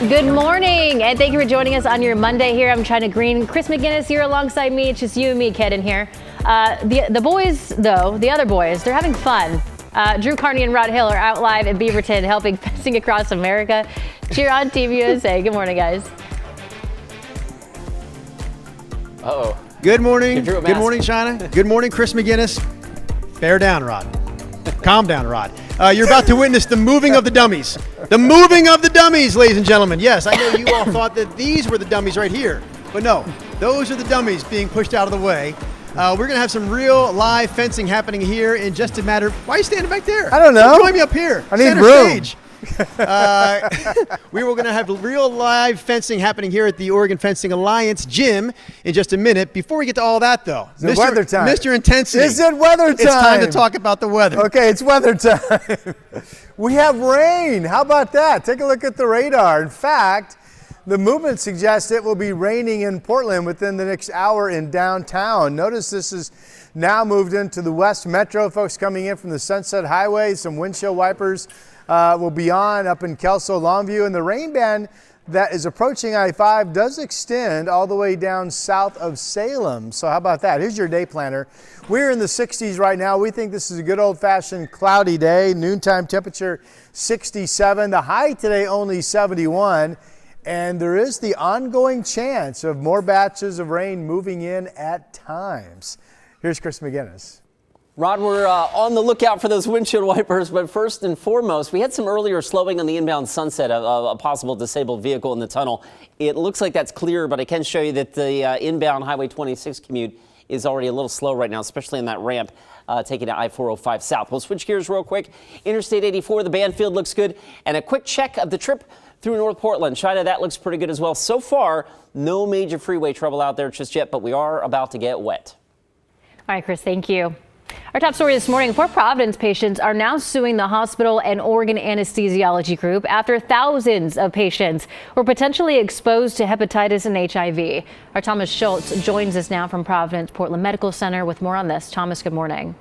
Good morning, and thank you for joining us on your Monday here. I'm China Green. Chris McGinnis here alongside me. It's just you and me, Ked, in here. The boys, though, the other boys, they're having fun. Drew Carney and Rod Hill are out live in Beaverton helping fencing across America. Cheer on Team USA. Good morning, guys. Uh-oh. Good morning. Good morning, China. Good morning, Chris McGinnis. Bear down, Rod. Calm down, Rod. You're about to witness the moving of the dummies. The moving of the dummies, ladies and gentlemen. Yes, I know you all thought that these were the dummies right here. But no, those are the dummies being pushed out of the way. We're going to have some real live fencing happening here in just a matter. Why are you standing back there? I don't know. Join me up here. I need Center room. Stage. We were going to have real live fencing happening here at the Oregon Fencing Alliance gym in just a minute. Before we get to all that, though, It's weather time. Mr. Intensity. Is it weather time? It's time to talk about the weather. Okay, it's weather time. We have rain. How about that? Take a look at the radar. In fact, the movement suggests it will be raining in Portland within the next hour in downtown. Notice this is now moved into the West Metro. Folks coming in from the Sunset Highway, some windshield wipers will be on up in Kelso, Longview, and the rain band that is approaching I-5 does extend all the way down south of Salem. So how about that? Here's your day planner. We're in the 60s right now. We think this is a good old-fashioned cloudy day. Noontime temperature 67. The high today only 71. And there is the ongoing chance of more batches of rain moving in at times. Here's Chris McGinnis. Rod, we're on the lookout for those windshield wipers, but first and foremost, we had some earlier slowing on the inbound Sunset of a possible disabled vehicle in the tunnel. It looks like that's clear, but I can show you that the inbound Highway 26 commute is already a little slow right now, especially on that ramp taking to I-405 south. We'll switch gears real quick. Interstate 84, the Banfield looks good, and a quick check of the trip through North Portland. China, that looks pretty good as well. So far, no major freeway trouble out there just yet, but we are about to get wet. All right, Chris, thank you. Our top story this morning, 4 Providence patients are now suing the hospital and Oregon anesthesiology group after thousands of patients were potentially exposed to hepatitis and HIV. Our Thomas Schultz joins us now from Providence Portland Medical Center with more on this. Thomas, good morning.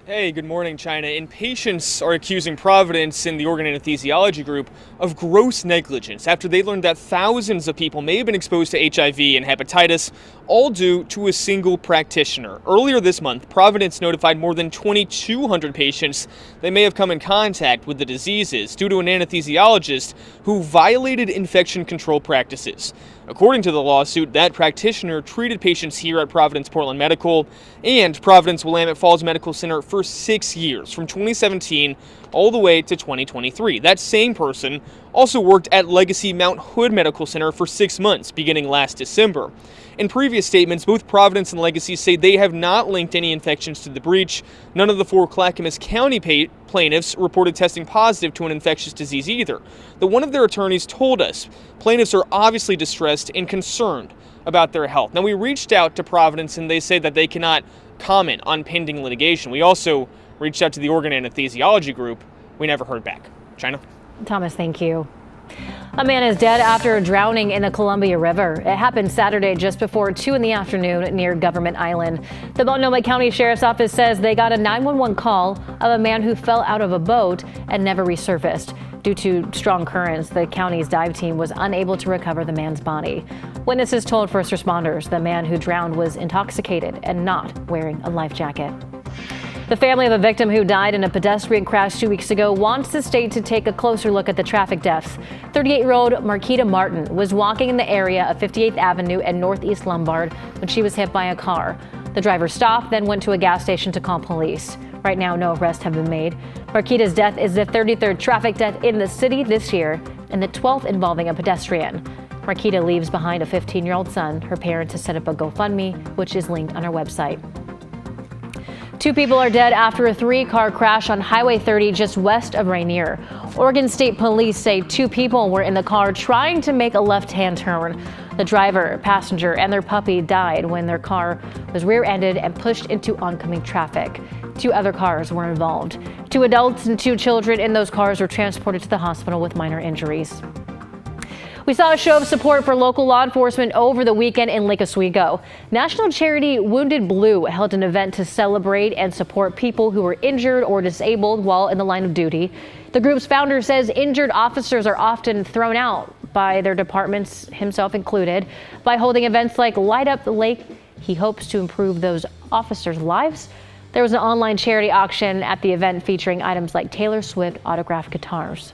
Hey, good morning, China. And patients are accusing Providence and the Oregon anesthesiology group of gross negligence after they learned that thousands of people may have been exposed to HIV and hepatitis, all due to a single practitioner. Earlier this month, Providence notified more than 2,200 patients that may have come in contact with the diseases due to an anesthesiologist who violated infection control practices. According to the lawsuit, that practitioner treated patients here at Providence Portland Medical and Providence Willamette Falls Medical Center for 6 years, from 2017 all the way to 2023. That same person also worked at Legacy Mount Hood Medical Center for 6 months, beginning last December. In previous statements, both Providence and Legacy say they have not linked any infections to the breach. None of the 4 Clackamas County plaintiffs reported testing positive to an infectious disease either. Though one of their attorneys told us plaintiffs are obviously distressed and concerned about their health. Now, we reached out to Providence and they say that they cannot comment on pending litigation. We also reached out to the Oregon anesthesiology group. We never heard back. China? Thomas, thank you. A man is dead after drowning in the Columbia River. It happened Saturday just before 2 in the afternoon near Government Island. The Multnomah County Sheriff's Office says they got a 911 call of a man who fell out of a boat and never resurfaced. Due to strong currents, the county's dive team was unable to recover the man's body. Witnesses told first responders the man who drowned was intoxicated and not wearing a life jacket. The family of a victim who died in a pedestrian crash 2 weeks ago wants the state to take a closer look at the traffic deaths. 38-year-old Marquita Martin was walking in the area of 58th Avenue and Northeast Lombard when she was hit by a car. The driver stopped, then went to a gas station to call police. Right now, no arrests have been made. Marquita's death is the 33rd traffic death in the city this year and the 12th involving a pedestrian. Marquita leaves behind a 15-year-old son. Her parents have set up a GoFundMe, which is linked on our website. 2 people are dead after a 3-car crash on Highway 30 just west of Rainier. Oregon State Police say 2 people were in the car trying to make a left-hand turn. The driver, passenger, and their puppy died when their car was rear-ended and pushed into oncoming traffic. 2 other cars were involved. 2 adults and 2 children in those cars were transported to the hospital with minor injuries. We saw a show of support for local law enforcement over the weekend in Lake Oswego. National charity Wounded Blue held an event to celebrate and support people who were injured or disabled while in the line of duty. The group's founder says injured officers are often thrown out by their departments, himself included. By holding events like Light Up the Lake, he hopes to improve those officers' lives. There was an online charity auction at the event featuring items like Taylor Swift autographed guitars.